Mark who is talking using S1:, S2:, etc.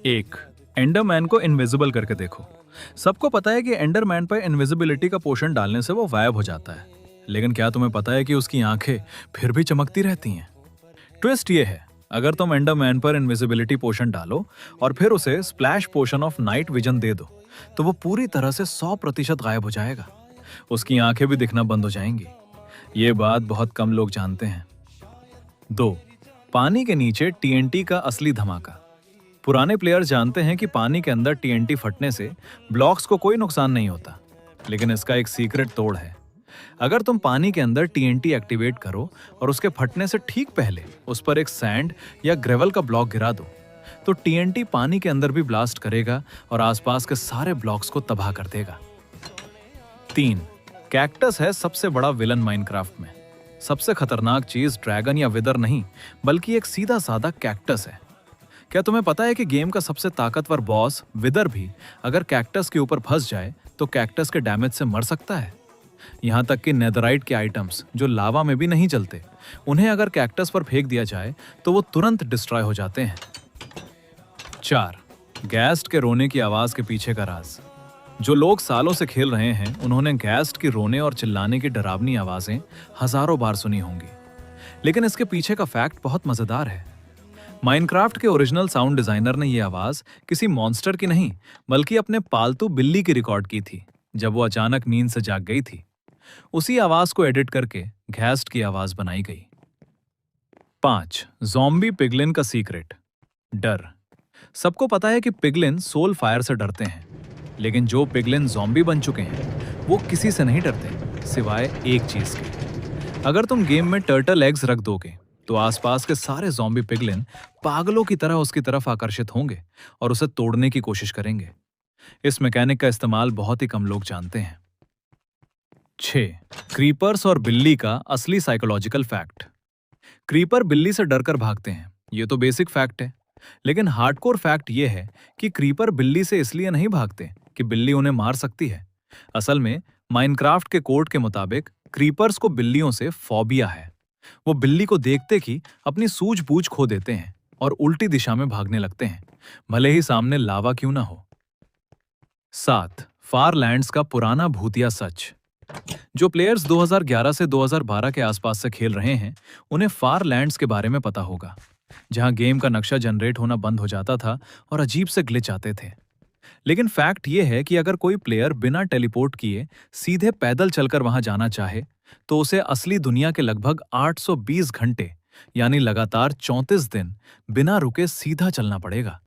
S1: एक, एंडरमैन को इनविजिबल करके देखो। सबको पता है कि एंडरमैन पर इनविजिबिलिटी का पोशन डालने से वो गायब हो जाता है, लेकिन क्या तुम्हें पता है कि उसकी आंखें फिर भी चमकती रहती हैं? ट्विस्ट ये है, अगर तुम एंडरमैन पर इनविजिबिलिटी पोशन डालो और फिर उसे splash potion of night vision दे दो, तो वो पूरी तरह से 100% गायब हो जाएगा। उसकी आंखें भी दिखना बंद हो जाएंगी। ये बात बहुत कम लोग जानते हैं। 2. पानी के नीचे टीएनटी का असली धमाका। पुराने प्लेयर जानते हैं कि पानी के अंदर टीएनटी फटने से ब्लॉक्स को कोई नुकसान नहीं होता, लेकिन इसका एक सीक्रेट तोड़ है। अगर तुम पानी के अंदर टीएनटी एक्टिवेट करो और उसके फटने से ठीक पहले उस पर एक सैंड या ग्रेवल का ब्लॉक गिरा दो, तो टीएनटी पानी के अंदर भी ब्लास्ट करेगा और आसपास के सारे ब्लॉक्स को तबाह कर देगा। 3. कैक्टस है सबसे बड़ा विलन माइनक्राफ्ट में। सबसे खतरनाक चीज ड्रैगन या विदर नहीं, बल्कि एक सीधा साधा कैक्टस है। क्या तुम्हें पता है कि गेम का सबसे ताकतवर बॉस विदर भी अगर कैक्टस के ऊपर फंस जाए तो कैक्टस के डैमेज से मर सकता है? यहाँ तक कि नेदराइट के आइटम्स जो लावा में भी नहीं जलते, उन्हें अगर कैक्टस पर फेंक दिया जाए तो वो तुरंत डिस्ट्रॉय हो जाते हैं। 4. गैस्ट के रोने की आवाज के पीछे का राज। जो लोग सालों से खेल रहे हैं उन्होंने गैस्ट की रोने और चिल्लाने की डरावनी आवाजें हजारों बार सुनी होंगी, लेकिन इसके पीछे का फैक्ट बहुत मजेदार है। माइनक्राफ्ट के ओरिजिनल साउंड डिजाइनर ने यह आवाज किसी मॉन्स्टर की नहीं, बल्कि अपने पालतू बिल्ली की रिकॉर्ड की थी जब वो अचानक नींद से जाग गई थी। उसी आवाज को एडिट करके घैस्ट की आवाज बनाई गई। 5. ज़ॉम्बी पिगलिन का सीक्रेट। डर। सबको पता है कि पिगलिन सोल फायर से डरते हैं, लेकिन जो पिगलिन ज़ॉम्बी बन चुके हैं वो किसी से नहीं डरते सिवाय एक चीज के। अगर तुम गेम में टर्टल एग्स रख दोगे तो आसपास के सारे ज़ॉम्बी पिगलिन पागलों की तरह उसकी तरफ आकर्षित होंगे और उसे तोड़ने की कोशिश करेंगे। इस मैकेनिक का इस्तेमाल बहुत ही कम लोग जानते हैं। 6. क्रीपर्स और बिल्ली का असली साइकोलॉजिकल फैक्ट। क्रीपर बिल्ली से डरकर भागते हैं, ये तो बेसिक फैक्ट है, लेकिन हार्डकोर फैक्ट ये है कि क्रीपर बिल्ली से इसलिए नहीं भागते कि बिल्ली उन्हें मार सकती है। असल में माइनक्राफ्ट के कोड के मुताबिक क्रीपर्स को बिल्लियों से फोबिया है। वो बिल्ली को देखते ही अपनी सूझबूझ खो देते हैं और उल्टी दिशा में भागने लगते हैं, भले ही सामने लावा क्यों ना हो। 7. फारलैंड्स का पुराना भूतिया सच। जो प्लेयर्स 2011 से 2012 के आसपास से खेल रहे हैं उन्हें फारलैंड्स के बारे में पता होगा, जहां गेम का नक्शा जनरेट होना बंद हो जाता था और अजीब से ग्लिच आते थे। लेकिन फैक्ट यह है कि अगर कोई प्लेयर बिना टेलीपोर्ट किए सीधे पैदल चलकर वहां जाना चाहे तो उसे असली दुनिया के लगभग 820 घंटे यानी लगातार 34 दिन बिना रुके सीधा चलना पड़ेगा।